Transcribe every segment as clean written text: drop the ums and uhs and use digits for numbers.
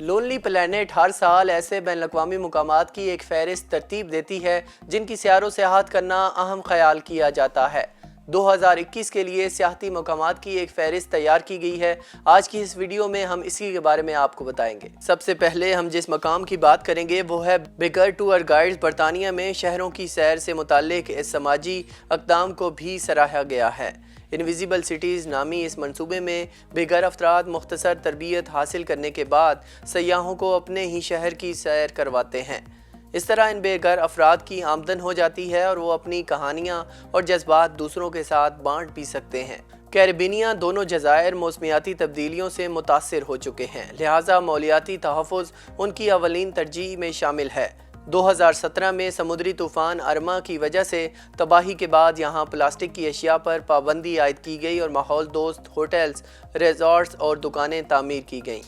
Lonely plant ہر سال ایسے بین الاقوامی مقامات کی ایک فہرست ترتیب دیتی ہے جن کی سیر و سیاحت کرنا اہم خیال کیا جاتا ہے۔ 2021 کے لیے سیاحتی مقامات کی ایک فہرست تیار کی گئی ہے۔ آج کی اس ویڈیو میں ہم اسی کے بارے میں آپ کو بتائیں گے۔ سب سے پہلے ہم جس مقام کی بات کریں گے وہ ہے بگر ٹور گائیڈز۔ برطانیہ میں شہروں کی سیر سے متعلق اس سماجی اقدام کو بھی سراہا گیا ہے۔ انویزیبل سٹیز نامی اس منصوبے میں بے گھر افراد مختصر تربیت حاصل کرنے کے بعد سیاحوں کو اپنے ہی شہر کی سیر کرواتے ہیں۔ اس طرح ان بے گھر افراد کی آمدن ہو جاتی ہے اور وہ اپنی کہانیاں اور جذبات دوسروں کے ساتھ بانٹ بھی سکتے ہیں۔ کیریبینیا دونوں جزائر موسمیاتی تبدیلیوں سے متاثر ہو چکے ہیں، لہٰذا ماحولیاتی تحفظ ان کی اولین ترجیح میں شامل ہے۔ 2017 میں سمندری طوفان ارما کی وجہ سے تباہی کے بعد یہاں پلاسٹک کی اشیاء پر پابندی عائد کی گئی اور ماحول دوست ہوٹلز، ریزارٹس اور دکانیں تعمیر کی گئیں۔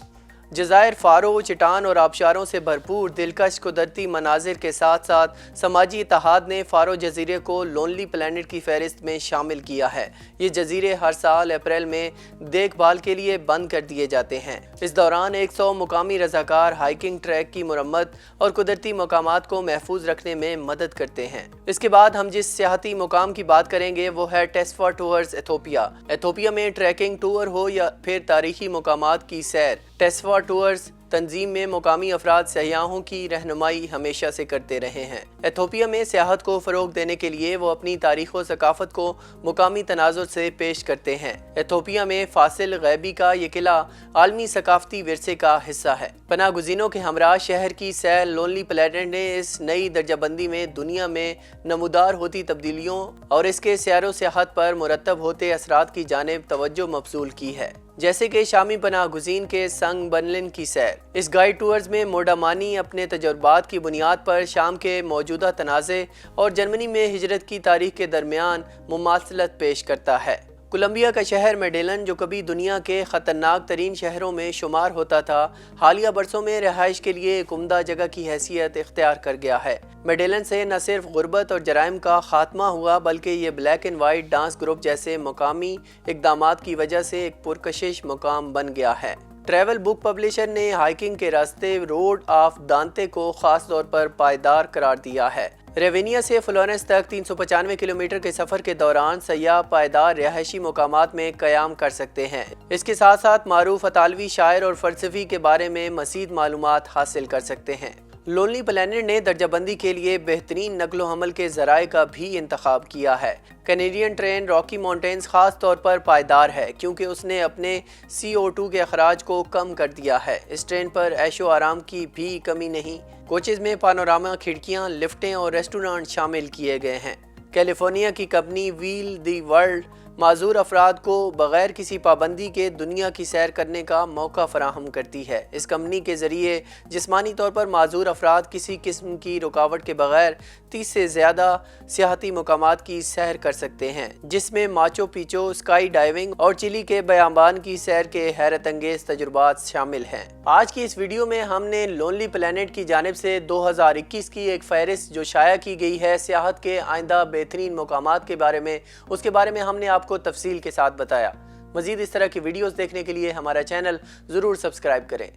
جزائر فارو چٹان اور آبشاروں سے بھرپور دلکش قدرتی مناظر کے ساتھ ساتھ سماجی اتحاد نے فارو جزیرے کو لونلی پلانٹ کی فہرست میں شامل کیا ہے۔ یہ جزیرے ہر سال اپریل میں دیکھ بھال کے لیے بند کر دیے جاتے ہیں۔ اس دوران 100 مقامی رضاکار ہائکنگ ٹریک کی مرمت اور قدرتی مقامات کو محفوظ رکھنے میں مدد کرتے ہیں۔ اس کے بعد ہم جس سیاحتی مقام کی بات کریں گے وہ ہے ٹیسفا ٹورز ایتھوپیا۔ ایتھوپیا میں ٹریکنگ ٹور ہو یا پھر تاریخی مقامات کی سیر، ٹیسفا ٹورز تنظیم میں مقامی افراد سیاحوں کی رہنمائی ہمیشہ سے کرتے رہے ہیں۔ ایتھوپیا میں سیاحت کو فروغ دینے کے لیے وہ اپنی تاریخ و ثقافت کو مقامی تناظر سے پیش کرتے ہیں۔ ایتھوپیا میں فاصل غیبی کا یہ قلعہ عالمی ثقافتی ورثے کا حصہ ہے۔ پناہ گزینوں کے ہمراہ شہر کی سیر لونلی پلانٹ نے اس نئی درجہ بندی میں دنیا میں نمودار ہوتی تبدیلیوں اور اس کے سیر و سیاحت پر مرتب ہوتے اثرات کی جانب توجہ مبذول کی ہے، جیسے کہ شامی پناہ گزین کے سنگ بنلن کی سیر۔ اس گائیڈ ٹورز میں موڈامانی اپنے تجربات کی بنیاد پر شام کے موجودہ تنازع اور جرمنی میں ہجرت کی تاریخ کے درمیان مماثلت پیش کرتا ہے۔ کولمبیا کا شہر میڈیلن، جو کبھی دنیا کے خطرناک ترین شہروں میں شمار ہوتا تھا، حالیہ برسوں میں رہائش کے لیے ایک عمدہ جگہ کی حیثیت اختیار کر گیا ہے۔ میڈیلن سے نہ صرف غربت اور جرائم کا خاتمہ ہوا بلکہ یہ black and white dance group جیسے مقامی اقدامات کی وجہ سے ایک پرکشش مقام بن گیا ہے۔ ٹریول بک پبلیشر نے ہائکنگ کے راستے روڈ آف دانتے کو خاص طور پر پائیدار قرار دیا ہے۔ ریونیا سے فلورنس تک 395 کلومیٹر کے سفر کے دوران سیاح پائیدار رہائشی مقامات میں قیام کر سکتے ہیں۔ اس کے ساتھ ساتھ معروف اطالوی شاعر اور فلسفی کے بارے میں مزید معلومات حاصل کر سکتے ہیں۔ لونلی پلانٹ نے درجہ بندی کے لیے بہترین نقل و حمل کے ذرائع کا بھی انتخاب کیا ہے۔ کینیڈین ٹرین راکی ماؤنٹینز خاص طور پر پائیدار ہے کیونکہ اس نے اپنے CO2 کے اخراج کو کم کر دیا ہے۔ اس ٹرین پر عیش و آرام کی بھی کمی نہیں۔ کوچز میں پانوراما کھڑکیاں، لفٹیں اور ریسٹورانٹ شامل کیے گئے ہیں۔ کیلیفورنیا کی کمپنی ویل دی ورلڈ معذور افراد کو بغیر کسی پابندی کے دنیا کی سیر کرنے کا موقع فراہم کرتی ہے۔ اس کمپنی کے ذریعے جسمانی طور پر معذور افراد کسی قسم کی رکاوٹ کے بغیر 30 سے زیادہ سیاحتی مقامات کی سیر کر سکتے ہیں، جس میں ماچو پیچو، اسکائی ڈائیونگ اور چلی کے بیابان کی سیر کے حیرت انگیز تجربات شامل ہیں۔ آج کی اس ویڈیو میں ہم نے لونلی پلانٹ کی جانب سے 2021 کی ایک فہرست جو شائع کی گئی ہے سیاحت کے آئندہ بہترین مقامات کے بارے میں، اس کے بارے میں ہم نے آپ کو تفصیل کے ساتھ بتایا۔ مزید اس طرح کی ویڈیوز دیکھنے کے لیے ہمارا چینل ضرور سبسکرائب کریں۔